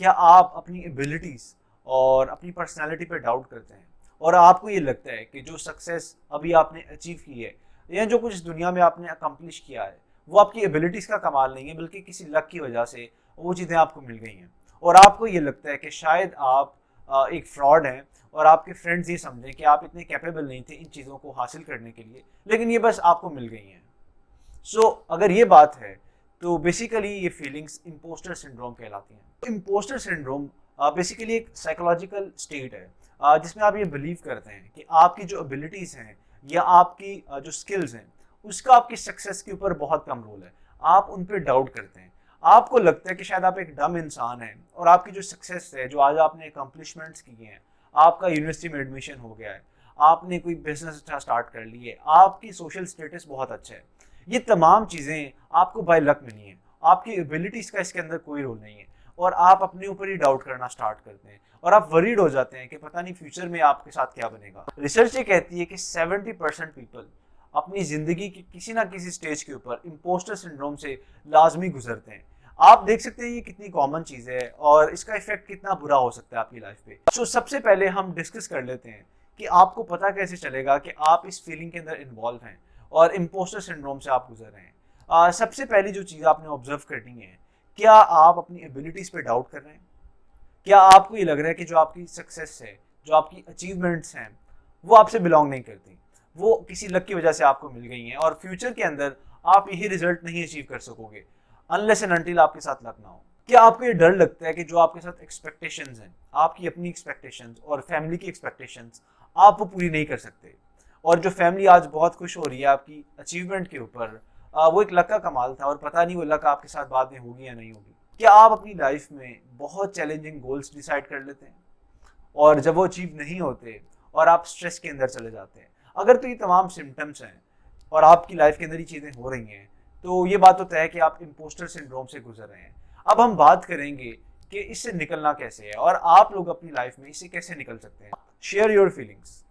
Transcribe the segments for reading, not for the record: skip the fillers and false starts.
क्या आप अपनी एबिलिटीज़ और अपनी पर्सनैलिटी पे डाउट करते हैं और आपको ये लगता है कि जो सक्सेस अभी आपने अचीव की है या जो कुछ इस दुनिया में आपने अकम्पलिश किया है वो आपकी एबिलिटीज़ का कमाल नहीं है बल्कि किसी लक की वजह से वो चीज़ें आपको मिल गई हैं, और आपको ये लगता है कि शायद आप एक फ्रॉड हैं और आपके फ्रेंड्स ये समझें कि आप इतने कैपेबल नहीं थे इन चीज़ों को हासिल करने के लिए, लेकिन ये बस आपको मिल गई हैं। अगर ये बात है तो बेसिकली ये फीलिंग्स इम्पोस्टर सिंड्रोम कहलाती हैं। इम्पोस्टर सिंड्रोम बेसिकली एक साइकोलॉजिकल स्टेट है जिसमें आप ये बिलीव करते हैं कि आपकी जो एबिलिटीज़ हैं या आपकी जो स्किल्स हैं उसका आपकी सक्सेस के ऊपर बहुत कम रोल है। आप उन पर डाउट करते हैं, आपको लगता है कि शायद आप एक डम इंसान हैं और आपकी जो सक्सेस है, जो आज आपने अकम्पलिशमेंट्स किए हैं, आपका यूनिवर्सिटी में एडमिशन हो गया है, आपने कोई बिजनेस अच्छा स्टार्ट कर ली है, आपकी सोशल स्टेटस बहुत अच्छा है, ये तमाम चीज़ें आपको बाय लक मिली हैं। आपकी एबिलिटीज़ का इसके अंदर कोई रोल नहीं है और आप अपने ऊपर ही डाउट करना स्टार्ट करते हैं और आप वरीड हो जाते हैं कि पता नहीं फ्यूचर में आपके साथ क्या बनेगा। रिसर्च ये कहती है कि 70% पीपल अपनी ज़िंदगी की किसी ना किसी स्टेज के ऊपर इम्पोस्टर सिंड्रोम से लाजमी गुजरते हैं। आप देख सकते हैं ये कितनी कॉमन चीज़ है और इसका इफेक्ट कितना बुरा हो सकता है आपकी लाइफ पे। सबसे पहले हम डिस्कस कर लेते हैं कि आपको पता कैसे चलेगा कि आप इस फीलिंग के अंदर इन्वॉल्व हैं और इम्पोस्टर सिंड्रोम से आप गुजर रहे हैं। सबसे पहली जो चीज़ आपने ऑब्जर्व करनी है, क्या आप अपनी एबिलिटीज़ पे डाउट कर रहे हैं? क्या आपको ये लग रहा है कि जो आपकी सक्सेस है, जो आपकी अचीवमेंट्स हैं, वो आपसे बिलोंग नहीं करती, वो किसी लक की वजह से आपको मिल गई हैं और फ्यूचर के अंदर आप यही रिजल्ट नहीं अचीव कर सकोगे अनलेस एंड अनटिल आपके साथ लक ना हो? क्या आपको ये डर लगता है कि जो आपके साथ एक्सपेक्टेशंस हैं, आपकी अपनी एक्सपेक्टेशंस और फैमिली की एक्सपेक्टेशंस, आप वो पूरी नहीं कर सकते, और जो फैमिली आज बहुत खुश हो रही है आपकी अचीवमेंट के ऊपर, वो एक लक का कमाल था और पता नहीं वो लक आपके साथ बाद में होगी या नहीं होगी? क्या आप अपनी लाइफ में बहुत चैलेंजिंग गोल्स डिसाइड कर लेते हैं और जब वो अचीव नहीं होते और आप स्ट्रेस के अंदर चले जाते हैं? अगर तो ये तमाम सिम्टम्स हैं और आपकी लाइफ के अंदर ये चीज़ें हो रही हैं तो ये बात तो तय है कि आप इम्पोस्टर सिंड्रोम से गुजर रहे हैं। अब हम बात करेंगे कि इससे निकलना कैसे है और आप लोग अपनी लाइफ में इससे कैसे निकल सकते हैं। Share your feelings.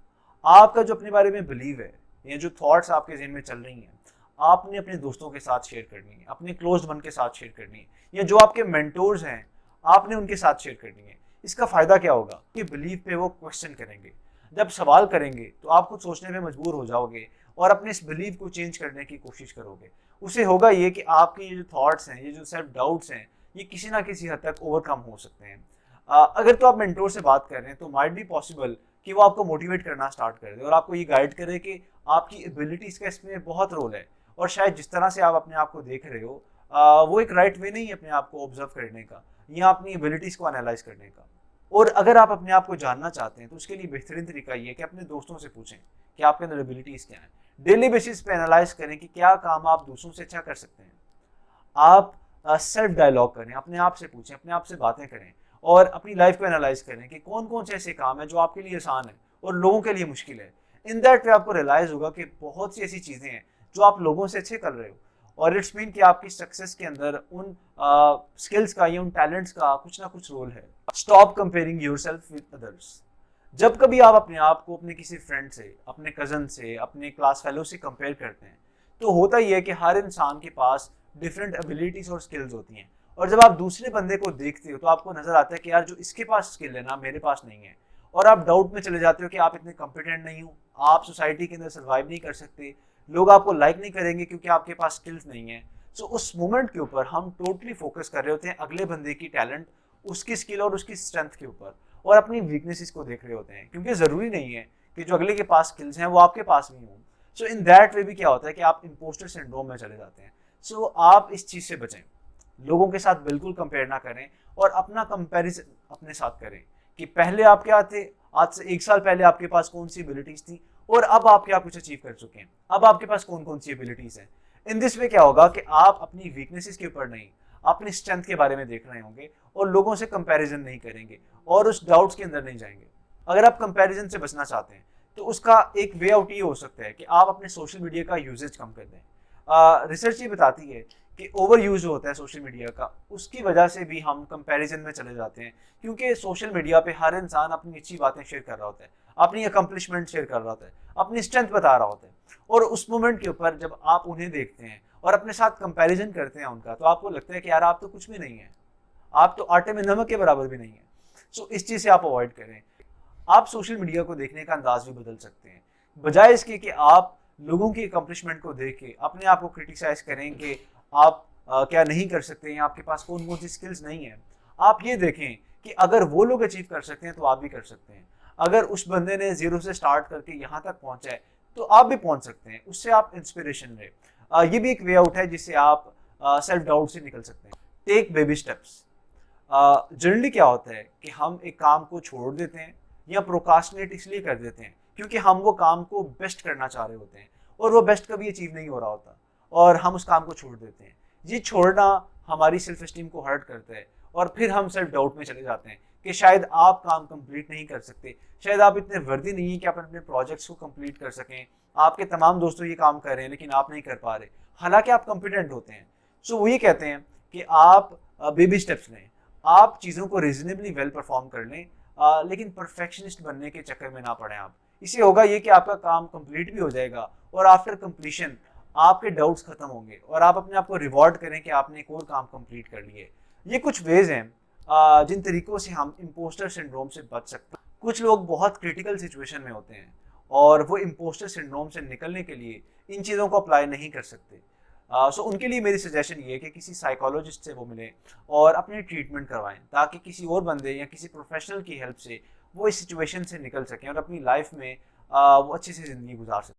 आपका जो अपने बारे में बिलीव है या जो थॉट्स आपके जहन में चल रही हैं, आपने अपने दोस्तों के साथ शेयर करनी है, अपने क्लोज वन के साथ शेयर करनी है, या जो आपके मेंटोर्स हैं आपने उनके साथ शेयर करनी है। इसका फ़ायदा क्या होगा कि बिलीव पे वो क्वेश्चन करेंगे, जब सवाल करेंगे तो आप खुद सोचने पे मजबूर हो जाओगे और अपने इस बिलीव को चेंज करने की कोशिश करोगे। उससे होगा ये कि आपके ये जो थॉट्स हैं, ये जो सेल्फ डाउट्स हैं, ये किसी ना किसी हद तक ओवरकम हो सकते हैं। अगर तो आप मेंटोर से बात कर रहे हैं तो माइट बी पॉसिबल कि वो आपको मोटिवेट करना स्टार्ट कर दे और आपको ये गाइड करे कि आपकी एबिलिटीज़ का इसमें बहुत रोल है और शायद जिस तरह से आप अपने आप को देख रहे हो वो एक राइट वे नहीं है अपने आप को ऑब्जर्व करने का या अपनी एबिलिटीज़ को एनालाइज करने का। और अगर आप अपने आप को जानना चाहते हैं तो उसके लिए बेहतरीन तरीका ये है कि अपने दोस्तों से पूछें कि आपके अंदर एबिलिटीज़ क्या हैं। डेली बेसिस पे एनालाइज करें कि क्या काम आप दूसरों से अच्छा कर सकते हैं। आप सेल्फ डायलॉग करें, अपने आप से पूछें, अपने आप से बातें करें और अपनी लाइफ को एनालाइज करें कि कौन कौन से ऐसे काम हैं जो आपके लिए आसान है और लोगों के लिए मुश्किल है। इन दैट वे आपको रियलाइज होगा कि बहुत सी ऐसी चीज़ें हैं जो आप लोगों से अच्छे कर रहे हो और इट्स मीन कि आपकी सक्सेस के अंदर उन स्किल्स का या उन टैलेंट्स का कुछ ना कुछ रोल है। Stop comparing yourself with others. जब कभी आप अपने आप को अपने किसी फ्रेंड से, अपने कज़न से, अपने क्लास फेलो से कंपेयर करते हैं तो होता ही है कि हर इंसान के पास डिफरेंट एबिलिटीज़ और स्किल्स होती हैं और जब आप दूसरे बंदे को देखते हो तो आपको नज़र आता है कि यार जो इसके पास स्किल है ना मेरे पास नहीं है, और आप डाउट में चले जाते हो कि आप इतने कॉम्पिटेंट नहीं हो, आप सोसाइटी के अंदर सर्वाइव नहीं कर सकते, लोग आपको लाइक नहीं करेंगे क्योंकि आपके पास स्किल्स नहीं है। उस मोमेंट के ऊपर हम टोटली फोकस कर रहे होते हैं अगले बंदे की टैलेंट, उसकी स्किल और उसकी स्ट्रेंथ के ऊपर और अपनी वीकनेसेस को देख रहे होते हैं, क्योंकि ज़रूरी नहीं है कि जो अगले के पास स्किल्स हैं वो आपके पास भी हों। इन दैट वे भी क्या होता है कि आप इम्पोस्टर सिंड्रोम में चले जाते हैं। आप इस चीज़ से बचें, लोगों के साथ बिल्कुल कंपेयर ना करें और अपना कंपैरिजन अपने साथ करें कि पहले आप क्या थे, आज से 1 साल पहले आपके पास कौन सी एबिलिटीज़ थी और अब आप क्या कुछ अचीव कर चुके हैं, अब आपके पास कौन कौन सी एबिलिटीज़ हैं। इन दिस वे क्या होगा कि आप अपनी वीकनेसेस के ऊपर नहीं, अपनी स्ट्रेंथ के बारे में देख रहे होंगे और लोगों से कंपैरिजन नहीं करेंगे और उस डाउट्स के अंदर नहीं जाएंगे। अगर आप कंपैरिजन से बचना चाहते हैं तो उसका एक वे आउट ये हो सकता है कि आप अपने सोशल मीडिया का यूजेज कम कर दें। रिसर्च ये बताती है कि ओवर यूज होता है सोशल मीडिया का, उसकी वजह से भी हम कंपैरिजन में चले जाते हैं, क्योंकि सोशल मीडिया पे हर इंसान अपनी अच्छी बातें शेयर कर रहा होता है, अपनी अकम्पलिशमेंट शेयर कर रहा होता है, अपनी स्ट्रेंथ बता रहा होता है, और उस मोमेंट के ऊपर जब आप उन्हें देखते हैं और अपने साथ कंपैरिजन करते हैं उनका, तो आपको लगता है कि यार आप तो कुछ भी नहीं है, आप तो आटे में नमक के बराबर भी नहीं है। सो इस चीज़ से आप अवॉइड करें। आप सोशल मीडिया को देखने का अंदाज भी बदल सकते हैं। बजाय इसके कि आप लोगों की अकम्पलिशमेंट को देख के अपने आप को क्रिटिसाइज करें कि आप क्या नहीं कर सकते हैं, आपके पास कौन कौन सी स्किल्स नहीं है, आप ये देखें कि अगर वो लोग अचीव कर सकते हैं तो आप भी कर सकते हैं। अगर उस बंदे ने जीरो से स्टार्ट करके यहाँ तक पहुँचा है तो आप भी पहुँच सकते हैं। उससे आप इंस्पिरेशन लें। ये भी एक वे आउट है जिससे आप सेल्फ डाउट से निकल सकते हैं। Take baby steps. जनरली क्या होता है कि हम एक काम को छोड़ देते हैं या प्रोकास्टिनेट इसलिए कर देते हैं क्योंकि हम वो काम को बेस्ट करना चाह रहे होते हैं और वो बेस्ट कभी अचीव नहीं हो रहा होता और हम उस काम को छोड़ देते हैं। ये छोड़ना हमारी सेल्फ एस्टीम को हर्ट करता है और फिर हम सेल्फ डाउट में चले जाते हैं कि शायद आप काम कंप्लीट नहीं कर सकते, शायद आप इतने वर्दी नहीं है कि आप अपने प्रोजेक्ट्स को कंप्लीट कर सकें। आपके तमाम दोस्तों ये काम कर रहे हैं लेकिन आप नहीं कर पा रहे, हालांकि आप कॉम्पिटेंट होते हैं। सो वो ये कहते हैं कि आप बेबी स्टेप्स लें, आप चीज़ों को रीजनेबली वेल परफॉर्म कर लें, लेकिन परफेक्शनिस्ट बनने के चक्कर में ना पड़े आप। इससे होगा ये कि आपका काम कंप्लीट भी हो जाएगा और आफ्टर कंप्लीशन आपके डाउट्स खत्म होंगे और आप अपने आप को रिवॉर्ड करें कि आपने एक और काम कंप्लीट कर लिए। ये कुछ वेज हैं जिन तरीकों से हम इम्पोस्टर सिंड्रोम से बच सकते हैं। कुछ लोग बहुत क्रिटिकल सिचुएशन में होते हैं और वो इम्पोस्टर सिंड्रोम से निकलने के लिए इन चीज़ों को अप्लाई नहीं कर सकते। सो उनके लिए मेरी सजेशन ये है कि किसी साइकोलॉजिस्ट से वो मिलें और अपनी ट्रीटमेंट करवाएं ताकि किसी और बंदे या किसी प्रोफेशनल की हेल्प से वो इस सिचुएशन से निकल सकें और अपनी लाइफ में वो अच्छी सी ज़िंदगी गुजार सकें।